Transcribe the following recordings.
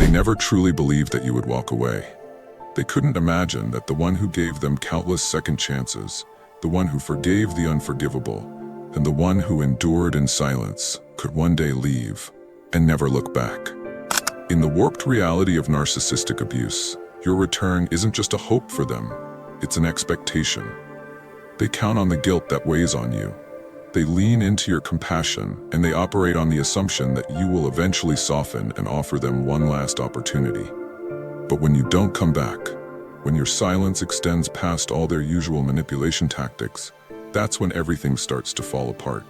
never truly believed that you would walk away. They couldn't imagine that the one who gave them countless second chances, the one who forgave the unforgivable, and the one who endured in silence could one day leave and never look back. In the warped reality of narcissistic abuse, your return isn't just a hope for them, it's an expectation. They count on the guilt that weighs on you. They lean into your compassion, and they operate on the assumption that you will eventually soften and offer them one last opportunity. But when you don't come back, when your silence extends past all their usual manipulation tactics, that's when everything starts to fall apart.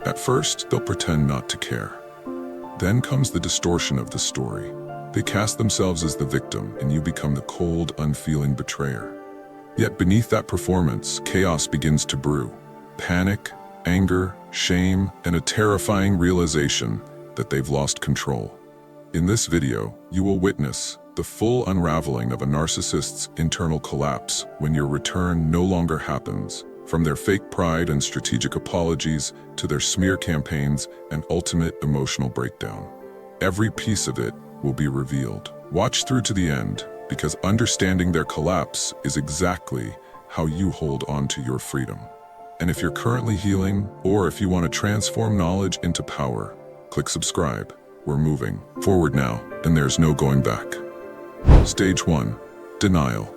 At first, they'll pretend not to care. Then comes the distortion of the story. They cast themselves as the victim, and you become the cold, unfeeling betrayer. Yet beneath that performance, chaos begins to brew. Panic, anger, shame, and a terrifying realization that they've lost control. In this video, you will witness the full unraveling of a narcissist's internal collapse when your return no longer happens, from their fake pride and strategic apologies to their smear campaigns and ultimate emotional breakdown. Every piece of it will be revealed. Watch through to the end, because understanding their collapse is exactly how you hold on to your freedom. And if you're currently healing, or if you want to transform knowledge into power, click subscribe. We're moving forward now, and there's no going back. Stage 1. Denial.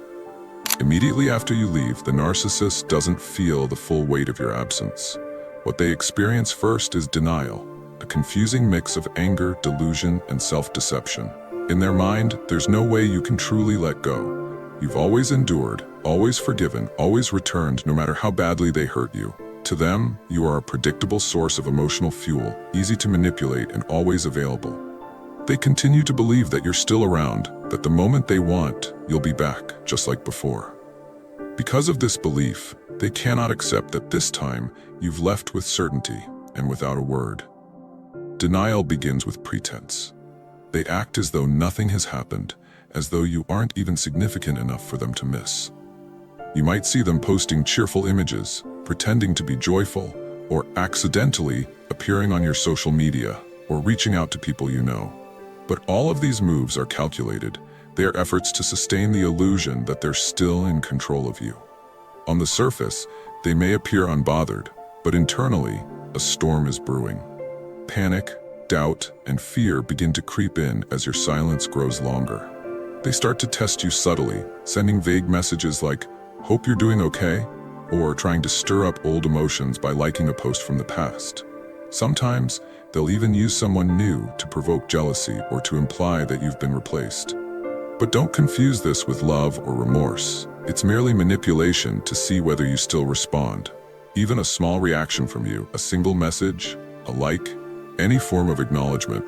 Immediately after you leave, the narcissist doesn't feel the full weight of your absence. What they experience first is denial, a confusing mix of anger, delusion, and self-deception. In their mind, there's no way you can truly let go. You've always endured, always forgiven, always returned, no matter how badly they hurt you. To them, you are a predictable source of emotional fuel, easy to manipulate and always available. They continue to believe that you're still around, that the moment they want, you'll be back, just like before. Because of this belief, they cannot accept that this time you've left with certainty and without a word. Denial begins with pretense. They act as though nothing has happened, as though you aren't even significant enough for them to miss. You might see them posting cheerful images, pretending to be joyful, or accidentally appearing on your social media, or reaching out to people you know. But all of these moves are calculated. They are efforts to sustain the illusion that they're still in control of you. On the surface, they may appear unbothered, but internally, a storm is brewing. Panic, doubt, and fear begin to creep in as your silence grows longer. They start to test you subtly, sending vague messages like, "Hope you're doing okay," or trying to stir up old emotions by liking a post from the past. Sometimes, they'll even use someone new to provoke jealousy or to imply that you've been replaced. But don't confuse this with love or remorse. It's merely manipulation to see whether you still respond. Even a small reaction from you, a single message, a like, any form of acknowledgement,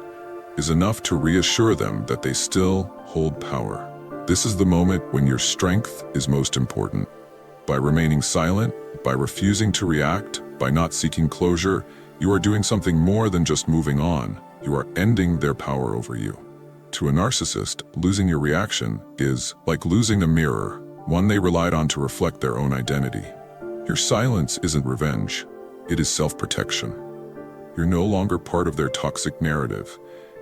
is enough to reassure them that they still hold power. This is the moment when your strength is most important. By remaining silent, by refusing to react, by not seeking closure, you are doing something more than just moving on. You are ending their power over you. To a narcissist, losing your reaction is like losing a mirror, one they relied on to reflect their own identity. Your silence isn't revenge, it is self-protection. You're no longer part of their toxic narrative,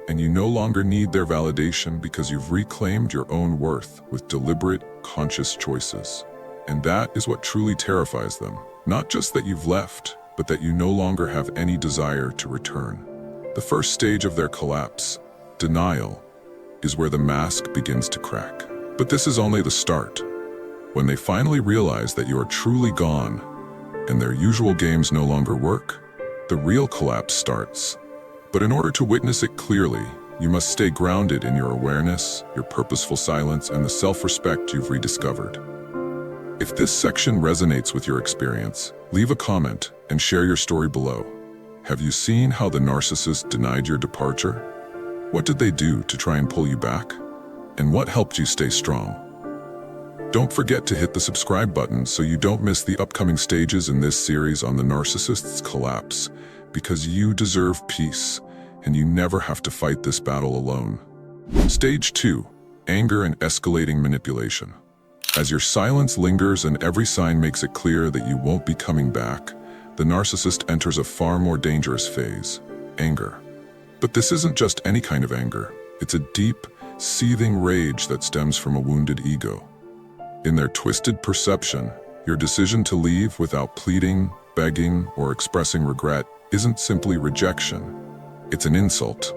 and you no longer need their validation because you've reclaimed your own worth with deliberate, conscious choices. And that is what truly terrifies them. Not just that you've left, but that you no longer have any desire to return. The first stage of their collapse, denial, is where the mask begins to crack. But this is only the start. When they finally realize that you are truly gone, and their usual games no longer work, the real collapse starts. But in order to witness it clearly, you must stay grounded in your awareness, your purposeful silence, and the self-respect you've rediscovered. If this section resonates with your experience, leave a comment and share your story below. Have you seen how the narcissist denied your departure? What did they do to try and pull you back? And what helped you stay strong? Don't forget to hit the subscribe button so you don't miss the upcoming stages in this series on the narcissist's collapse, because you deserve peace, and you never have to fight this battle alone. Stage 2. Anger and escalating manipulation. As your silence lingers and every sign makes it clear that you won't be coming back, the narcissist enters a far more dangerous phase, anger. But this isn't just any kind of anger. It's a deep, seething rage that stems from a wounded ego. In their twisted perception, your decision to leave without pleading, begging, or expressing regret isn't simply rejection. It's an insult.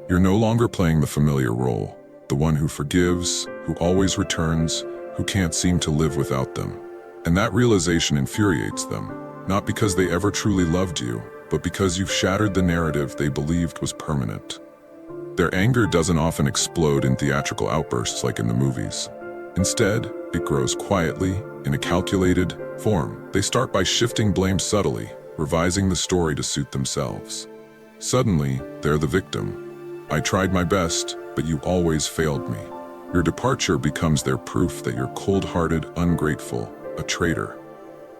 You're no longer playing the familiar role, the one who forgives, who always returns, who can't seem to live without them. And that realization infuriates them, not because they ever truly loved you, but because you've shattered the narrative they believed was permanent. Their anger doesn't often explode in theatrical outbursts like in the movies. Instead, it grows quietly, in a calculated form. They start by shifting blame subtly, revising the story to suit themselves. Suddenly, they're the victim. I tried my best, but you always failed me. Your departure becomes their proof that you're cold-hearted, ungrateful, a traitor.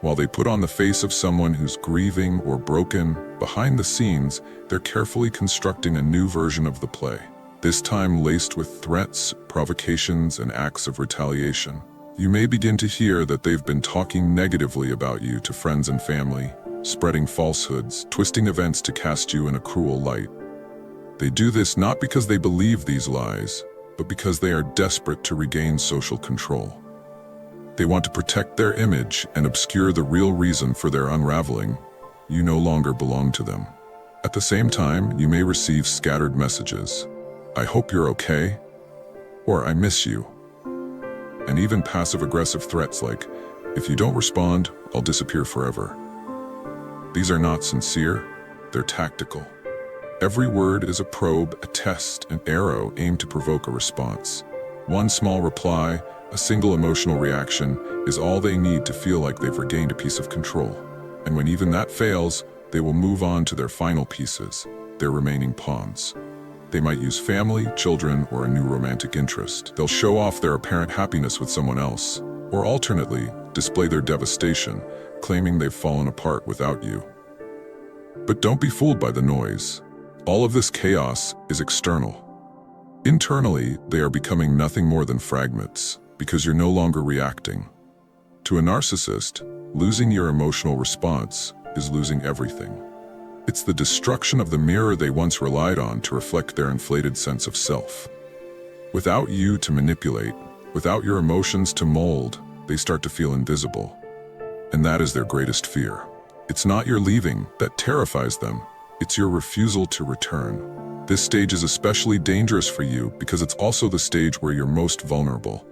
While they put on the face of someone who's grieving or broken, behind the scenes, they're carefully constructing a new version of the play. This time laced with threats, provocations, and acts of retaliation. You may begin to hear that they've been talking negatively about you to friends and family, spreading falsehoods, twisting events to cast you in a cruel light. They do this not because they believe these lies, but because they are desperate to regain social control. They want to protect their image and obscure the real reason for their unraveling. You no longer belong to them. At the same time, you may receive scattered messages. I hope you're okay, or I miss you. And even passive-aggressive threats like, if you don't respond, I'll disappear forever. These are not sincere, they're tactical. Every word is a probe, a test, an arrow aimed to provoke a response. One small reply, a single emotional reaction, is all they need to feel like they've regained a piece of control. And when even that fails, they will move on to their final pieces, their remaining pawns. They might use family, children, or a new romantic interest. They'll show off their apparent happiness with someone else, or alternately, display their devastation, claiming they've fallen apart without you. But don't be fooled by the noise. All of this chaos is external. Internally, they are becoming nothing more than fragments, because you're no longer reacting. To a narcissist, losing your emotional response is losing everything. It's the destruction of the mirror they once relied on to reflect their inflated sense of self. Without you to manipulate, without your emotions to mold, they start to feel invisible. And that is their greatest fear. It's not your leaving that terrifies them, it's your refusal to return. This stage is especially dangerous for you because it's also the stage where you're most vulnerable.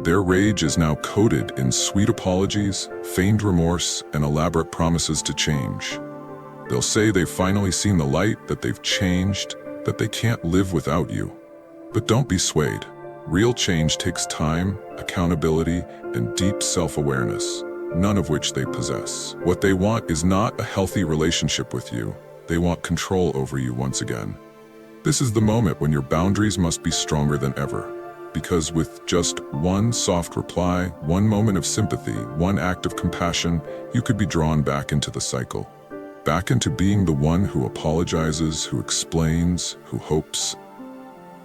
Their rage is now coated in sweet apologies, feigned remorse, and elaborate promises to change. They'll say they've finally seen the light, that they've changed, that they can't live without you. But don't be swayed. Real change takes time, accountability, and deep self-awareness, none of which they possess. What they want is not a healthy relationship with you. They want control over you once again. This is the moment when your boundaries must be stronger than ever. Because with just one soft reply, one moment of sympathy, one act of compassion, you could be drawn back into the cycle. Back into being the one who apologizes, who explains, who hopes.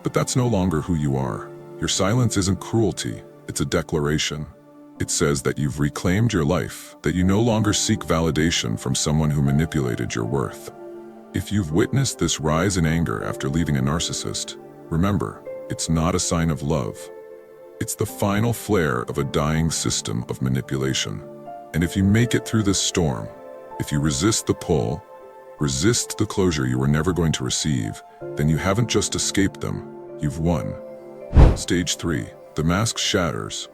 But that's no longer who you are. Your silence isn't cruelty, it's a declaration. It says that you've reclaimed your life, that you no longer seek validation from someone who manipulated your worth. If you've witnessed this rise in anger after leaving a narcissist, remember, it's not a sign of love. It's the final flare of a dying system of manipulation. And if you make it through this storm, if you resist the pull, resist the closure you were never going to receive, then you haven't just escaped them, you've won. Stage 3. The mask shatters.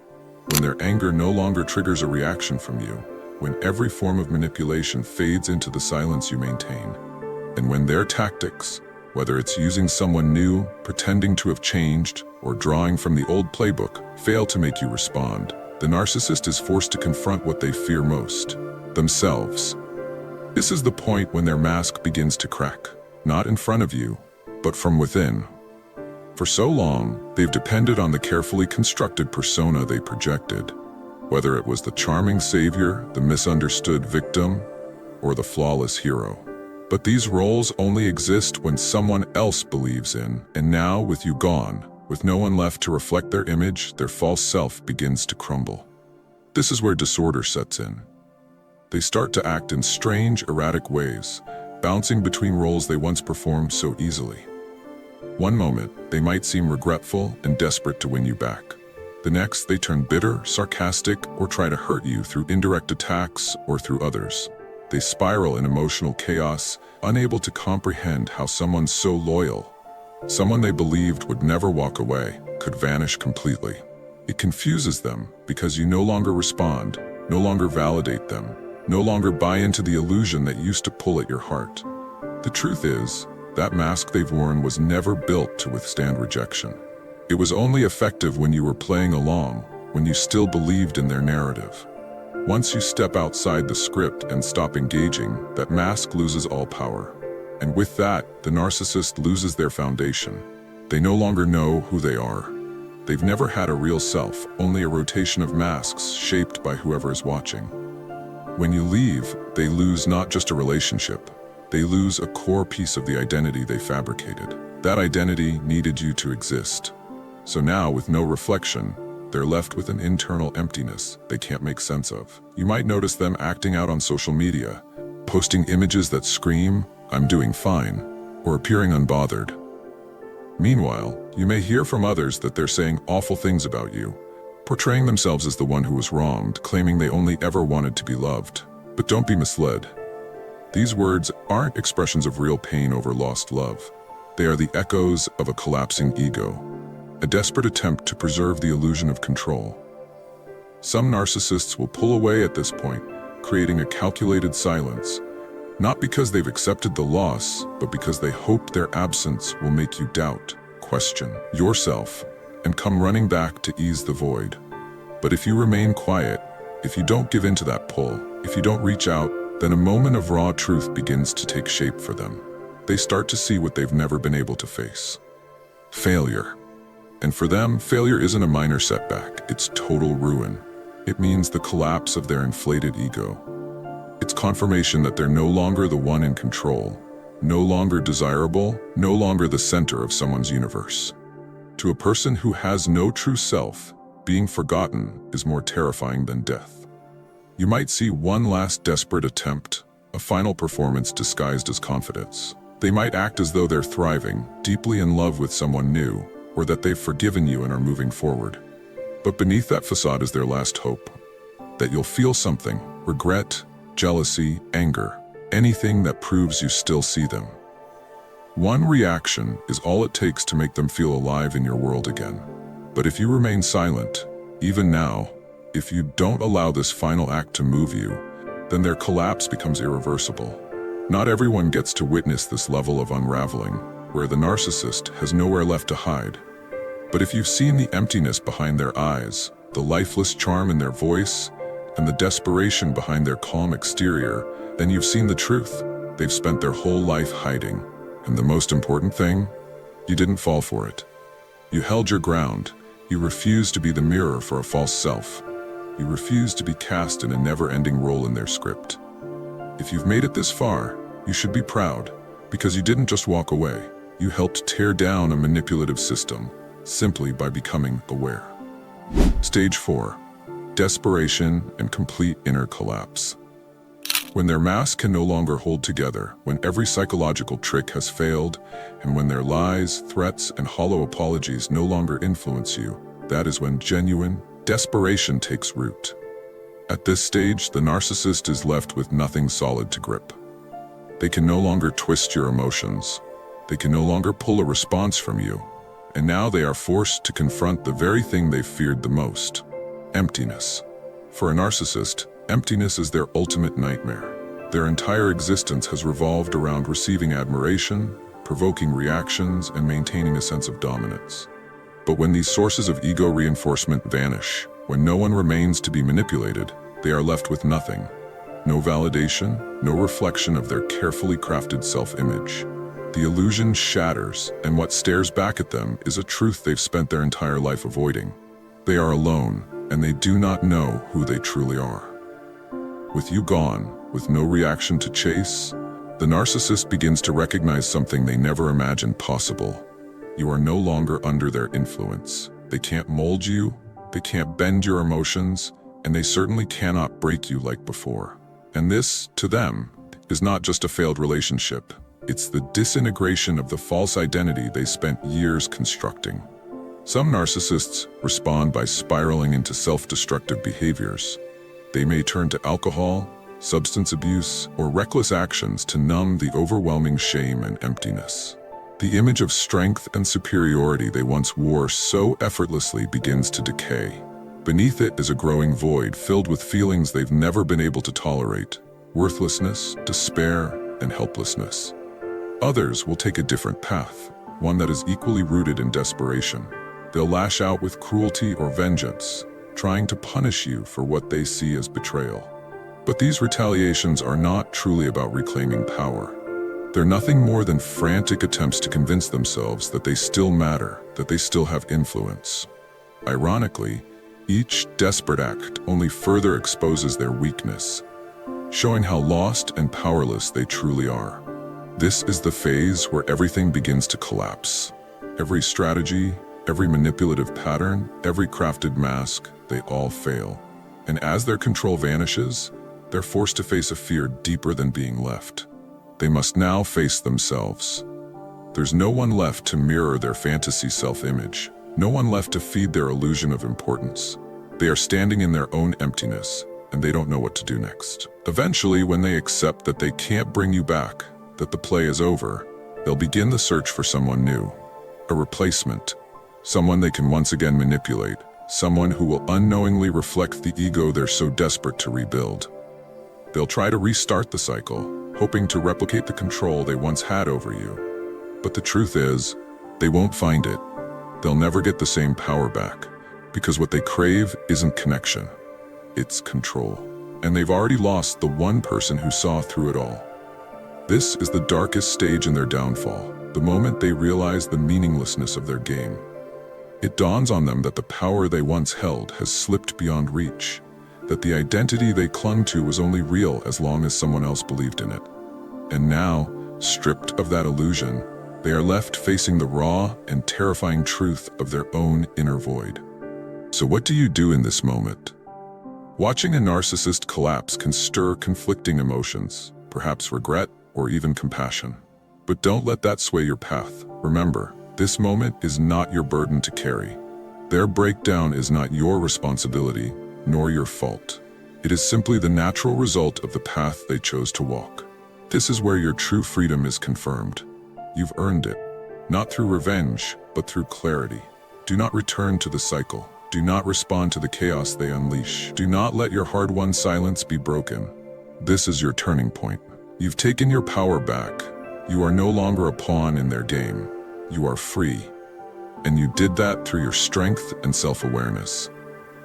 When their anger no longer triggers a reaction from you, when every form of manipulation fades into the silence you maintain, and when their tactics, whether it's using someone new, pretending to have changed, or drawing from the old playbook, fail to make you respond, the narcissist is forced to confront what they fear most, themselves. This is the point when their mask begins to crack, not in front of you, but from within. For so long, they've depended on the carefully constructed persona they projected, whether it was the charming savior, the misunderstood victim, or the flawless hero. But these roles only exist when someone else believes in, and now with you gone, with no one left to reflect their image, their false self begins to crumble. This is where disorder sets in. They start to act in strange, erratic ways, bouncing between roles they once performed so easily. One moment, they might seem regretful and desperate to win you back. The next, they turn bitter, sarcastic, or try to hurt you through indirect attacks or through others. They spiral in emotional chaos, unable to comprehend how someone so loyal, someone they believed would never walk away, could vanish completely. It confuses them because you no longer respond, no longer validate them, no longer buy into the illusion that used to pull at your heart. The truth is, that mask they've worn was never built to withstand rejection. It was only effective when you were playing along, when you still believed in their narrative. Once you step outside the script and stop engaging, that mask loses all power. And with that, the narcissist loses their foundation. They no longer know who they are. They've never had a real self, only a rotation of masks shaped by whoever is watching. When you leave, they lose not just a relationship, they lose a core piece of the identity they fabricated. That identity needed you to exist. So now, with no reflection, they're left with an internal emptiness they can't make sense of. You might notice them acting out on social media, posting images that scream, "I'm doing fine," or appearing unbothered. Meanwhile, you may hear from others that they're saying awful things about you, portraying themselves as the one who was wronged, claiming they only ever wanted to be loved. But don't be misled. These words aren't expressions of real pain over lost love. They are the echoes of a collapsing ego, a desperate attempt to preserve the illusion of control. Some narcissists will pull away at this point, creating a calculated silence, not because they've accepted the loss, but because they hope their absence will make you doubt, question yourself, and come running back to ease the void. But if you remain quiet, if you don't give in to that pull, if you don't reach out, then a moment of raw truth begins to take shape for them. They start to see what they've never been able to face: failure. And for them, failure isn't a minor setback, it's total ruin. It means the collapse of their inflated ego. It's confirmation that they're no longer the one in control, no longer desirable, no longer the center of someone's universe. To a person who has no true self, being forgotten is more terrifying than death. You might see one last desperate attempt, a final performance disguised as confidence. They might act as though they're thriving, deeply in love with someone new, or that they've forgiven you and are moving forward. But beneath that facade is their last hope. That you'll feel something: regret, jealousy, anger, anything that proves you still see them. One reaction is all it takes to make them feel alive in your world again. But if you remain silent, even now, if you don't allow this final act to move you, then their collapse becomes irreversible. Not everyone gets to witness this level of unraveling, where the narcissist has nowhere left to hide. But if you've seen the emptiness behind their eyes, the lifeless charm in their voice, and the desperation behind their calm exterior, then you've seen the truth. They've spent their whole life hiding. And the most important thing, you didn't fall for it. You held your ground. You refused to be the mirror for a false self. You refused to be cast in a never-ending role in their script. If you've made it this far, you should be proud, because you didn't just walk away. You helped tear down a manipulative system, simply by becoming aware. Stage 4. Desperation and complete inner collapse. When their mask can no longer hold together, when every psychological trick has failed, and when their lies, threats, and hollow apologies no longer influence you, that is when genuine desperation takes root. At this stage, the narcissist is left with nothing solid to grip. They can no longer twist your emotions. They can no longer pull a response from you. And now they are forced to confront the very thing they feared the most: emptiness. For a narcissist, emptiness is their ultimate nightmare. Their entire existence has revolved around receiving admiration, provoking reactions, and maintaining a sense of dominance. But when these sources of ego reinforcement vanish, when no one remains to be manipulated, they are left with nothing. No validation, no reflection of their carefully crafted self-image. The illusion shatters, and what stares back at them is a truth they've spent their entire life avoiding. They are alone, and they do not know who they truly are. With you gone, with no reaction to chase, the narcissist begins to recognize something they never imagined possible. You are no longer under their influence. They can't mold you, they can't bend your emotions, and they certainly cannot break you like before. And this, to them, is not just a failed relationship. It's the disintegration of the false identity they spent years constructing. Some narcissists respond by spiraling into self-destructive behaviors. They may turn to alcohol, substance abuse, or reckless actions to numb the overwhelming shame and emptiness. The image of strength and superiority they once wore so effortlessly begins to decay. Beneath it is a growing void filled with feelings they've never been able to tolerate: worthlessness, despair, and helplessness. Others will take a different path, one that is equally rooted in desperation. They'll lash out with cruelty or vengeance, trying to punish you for what they see as betrayal. But these retaliations are not truly about reclaiming power. They're nothing more than frantic attempts to convince themselves that they still matter, that they still have influence. Ironically, each desperate act only further exposes their weakness, showing how lost and powerless they truly are. This is the phase where everything begins to collapse. Every strategy, every manipulative pattern, every crafted mask, they all fail. And as their control vanishes, they're forced to face a fear deeper than being left. They must now face themselves. There's no one left to mirror their fantasy self-image, no one left to feed their illusion of importance. They are standing in their own emptiness, and they don't know what to do next. Eventually, when they accept that they can't bring you back, that the play is over, they'll begin the search for someone new, a replacement, someone they can once again manipulate, someone who will unknowingly reflect the ego they're so desperate to rebuild. They'll try to restart the cycle, hoping to replicate the control they once had over you. But the truth is, they won't find it. They'll never get the same power back, because what they crave isn't connection, it's control. And they've already lost the one person who saw through it all. This is the darkest stage in their downfall, the moment they realize the meaninglessness of their game. It dawns on them that the power they once held has slipped beyond reach, that the identity they clung to was only real as long as someone else believed in it. And now, stripped of that illusion, they are left facing the raw and terrifying truth of their own inner void. So what do you do in this moment? Watching a narcissist collapse can stir conflicting emotions, perhaps regret or even compassion. But don't let that sway your path. Remember, this moment is not your burden to carry. Their breakdown is not your responsibility, nor your fault. It is simply the natural result of the path they chose to walk. This is where your true freedom is confirmed. You've earned it, not through revenge, but through clarity. Do not return to the cycle. Do not respond to the chaos they unleash. Do not let your hard-won silence be broken. This is your turning point. You've taken your power back. You are no longer a pawn in their game. You are free. And you did that through your strength and self-awareness.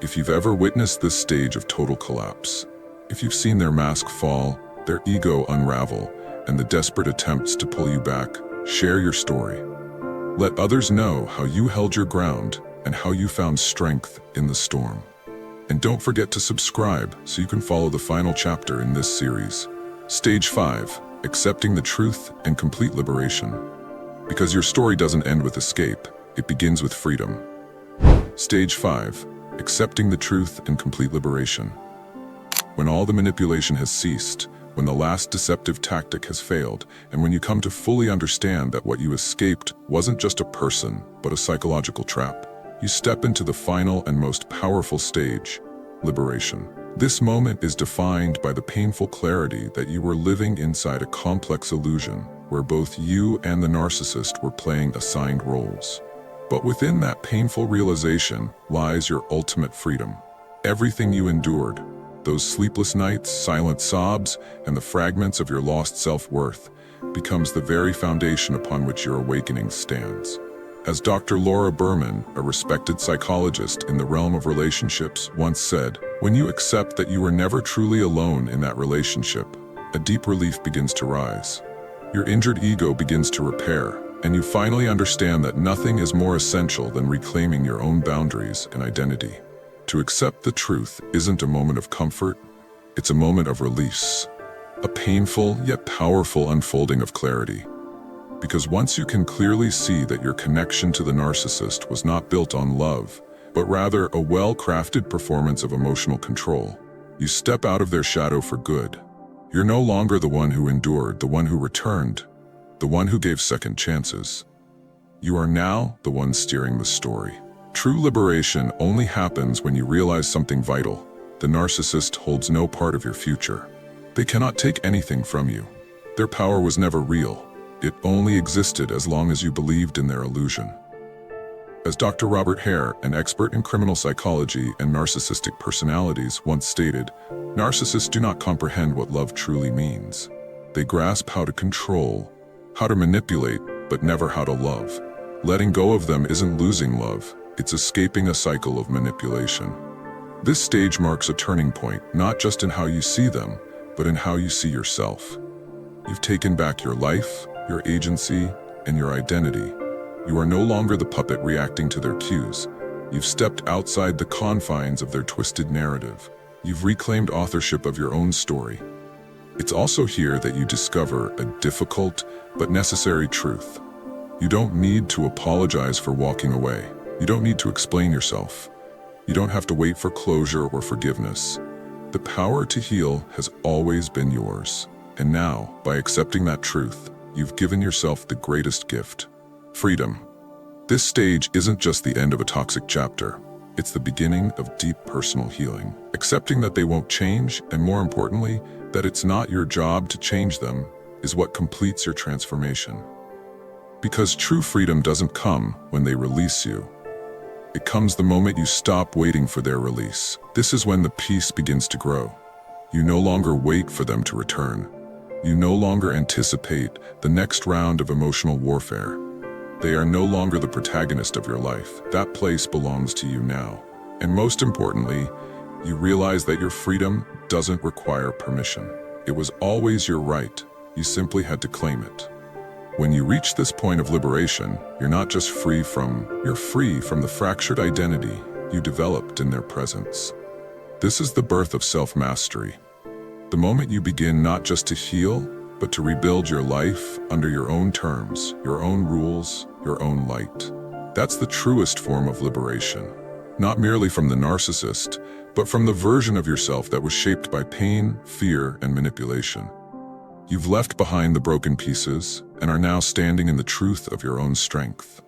If you've ever witnessed this stage of total collapse, if you've seen their mask fall, their ego unravel, and the desperate attempts to pull you back, share your story. Let others know how you held your ground and how you found strength in the storm. And don't forget to subscribe so you can follow the final chapter in this series. Stage 5, accepting the truth and complete liberation. Because your story doesn't end with escape, it begins with freedom. Stage 5, accepting the truth and complete liberation. When all the manipulation has ceased, when the last deceptive tactic has failed, and when you come to fully understand that what you escaped wasn't just a person, but a psychological trap, you step into the final and most powerful stage, liberation. This moment is defined by the painful clarity that you were living inside a complex illusion where both you and the narcissist were playing assigned roles. But within that painful realization lies your ultimate freedom. Everything you endured, those sleepless nights, silent sobs, and the fragments of your lost self-worth, becomes the very foundation upon which your awakening stands. As Dr. Laura Berman, a respected psychologist in the realm of relationships, once said, when you accept that you were never truly alone in that relationship, a deep relief begins to rise. Your injured ego begins to repair, and you finally understand that nothing is more essential than reclaiming your own boundaries and identity. To accept the truth isn't a moment of comfort, it's a moment of release. A painful yet powerful unfolding of clarity. Because once you can clearly see that your connection to the narcissist was not built on love, but rather a well-crafted performance of emotional control, you step out of their shadow for good. You're no longer the one who endured, the one who returned. the one who gave second chances. You are now the one steering the story. True liberation only happens when you realize something vital. The narcissist holds no part of your future. They cannot take anything from you. Their power was never real. It only existed as long as you believed in their illusion. As Dr. Robert Hare, an expert in criminal psychology and narcissistic personalities, once stated, narcissists do not comprehend what love truly means. They grasp how to control, how to manipulate, but never how to love. Letting go of them isn't losing love, it's escaping a cycle of manipulation. This stage marks a turning point, not just in how you see them, but in how you see yourself. You've taken back your life, your agency, and your identity. You are no longer the puppet reacting to their cues. You've stepped outside the confines of their twisted narrative. You've reclaimed authorship of your own story. It's also here that you discover a difficult but necessary truth. You don't need to apologize for walking away. You don't need to explain yourself. You don't have to wait for closure or forgiveness. The power to heal has always been yours. And now, by accepting that truth, you've given yourself the greatest gift: freedom. This stage isn't just the end of a toxic chapter. It's the beginning of deep personal healing. Accepting that they won't change, and more importantly, that it's not your job to change them, is what completes your transformation. Because true freedom doesn't come when they release you. It comes the moment you stop waiting for their release. This is when the peace begins to grow. You no longer wait for them to return. You no longer anticipate the next round of emotional warfare. They are no longer the protagonist of your life. That place belongs to you now. And most importantly, you realize that your freedom doesn't require permission. It was always your right. You simply had to claim it. When you reach this point of liberation, you're not just free from the fractured identity you developed in their presence. This is the birth of self-mastery. The moment you begin not just to heal, but to rebuild your life under your own terms, your own rules, your own light. That's the truest form of liberation. Not merely from the narcissist, but from the version of yourself that was shaped by pain, fear, and manipulation. You've left behind the broken pieces and are now standing in the truth of your own strength.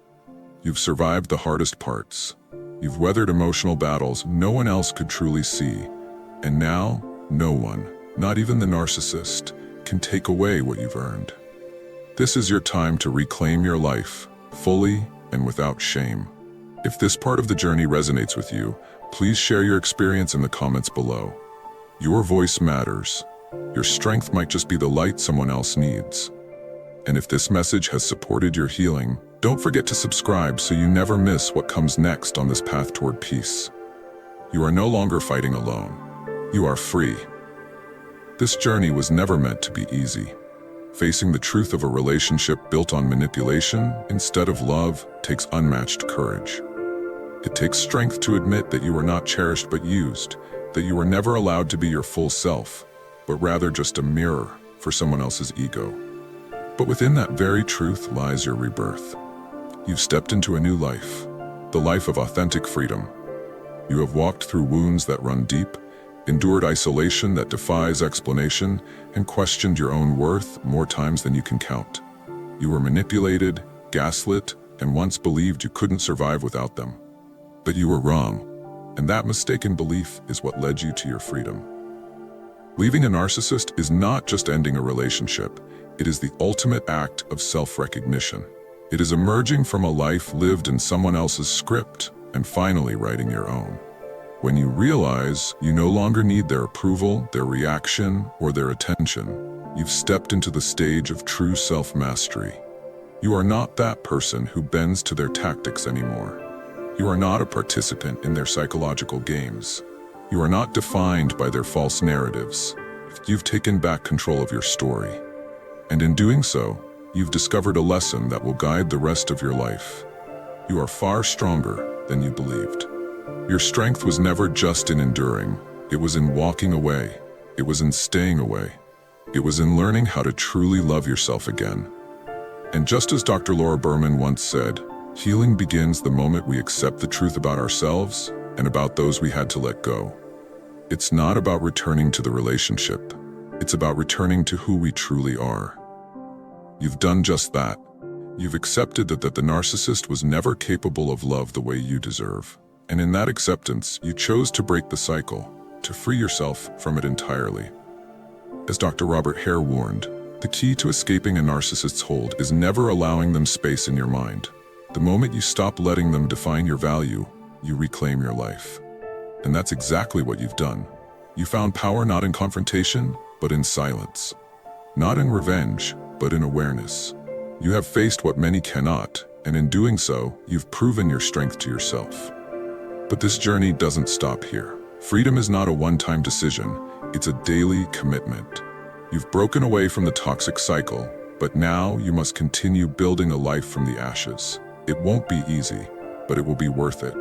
You've survived the hardest parts. You've weathered emotional battles no one else could truly see. And now, no one, not even the narcissist, can take away what you've earned. This is your time to reclaim your life, fully and without shame. If this part of the journey resonates with you, please share your experience in the comments below. Your voice matters. Your strength might just be the light someone else needs. And if this message has supported your healing, don't forget to subscribe so you never miss what comes next on this path toward peace. You are no longer fighting alone. You are free. This journey was never meant to be easy. Facing the truth of a relationship built on manipulation instead of love takes unmatched courage. It takes strength to admit that you are not cherished but used, that you were never allowed to be your full self, but rather just a mirror for someone else's ego. But within that very truth lies your rebirth. You've stepped into a new life, the life of authentic freedom. You have walked through wounds that run deep, endured isolation that defies explanation, and questioned your own worth more times than you can count. You were manipulated, gaslit, and once believed you couldn't survive without them. But you were wrong, and that mistaken belief is what led you to your freedom. Leaving a narcissist is not just ending a relationship, it is the ultimate act of self-recognition. It is emerging from a life lived in someone else's script and finally writing your own. When you realize you no longer need their approval, their reaction, or their attention, you've stepped into the stage of true self-mastery. You are not that person who bends to their tactics anymore. You are not a participant in their psychological games. You are not defined by their false narratives. You've taken back control of your story. And in doing so, you've discovered a lesson that will guide the rest of your life. You are far stronger than you believed. Your strength was never just in enduring. It was in walking away. It was in staying away. It was in learning how to truly love yourself again. And just as Dr. Laura Berman once said, healing begins the moment we accept the truth about ourselves and about those we had to let go. It's not about returning to the relationship. It's about returning to who we truly are. You've done just that. You've accepted that the narcissist was never capable of love the way you deserve. And in that acceptance, you chose to break the cycle, to free yourself from it entirely. As Dr. Robert Hare warned, the key to escaping a narcissist's hold is never allowing them space in your mind. The moment you stop letting them define your value, you reclaim your life. And that's exactly what you've done. You found power not in confrontation, but in silence. Not in revenge, but in awareness. You have faced what many cannot, and in doing so, you've proven your strength to yourself. But this journey doesn't stop here. Freedom is not a one-time decision, it's a daily commitment. You've broken away from the toxic cycle, but now you must continue building a life from the ashes. It won't be easy, but it will be worth it.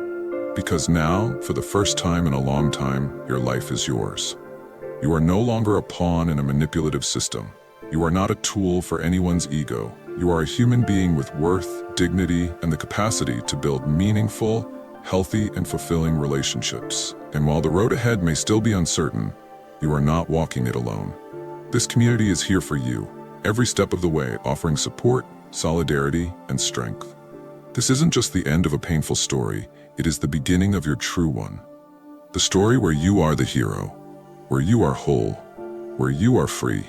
Because now, for the first time in a long time, your life is yours. You are no longer a pawn in a manipulative system. You are not a tool for anyone's ego. You are a human being with worth, dignity, and the capacity to build meaningful, healthy, and fulfilling relationships. And while the road ahead may still be uncertain, you are not walking it alone. This community is here for you, every step of the way, offering support, solidarity, and strength. This isn't just the end of a painful story, it is the beginning of your true one. The story where you are the hero, where you are whole, where you are free.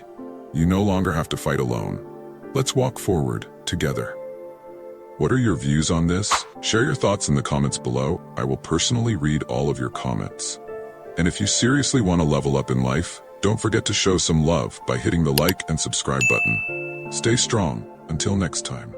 You no longer have to fight alone. Let's walk forward, together. What are your views on this? Share your thoughts in the comments below. I will personally read all of your comments. And if you seriously want to level up in life, don't forget to show some love by hitting the like and subscribe button. Stay strong. Until next time.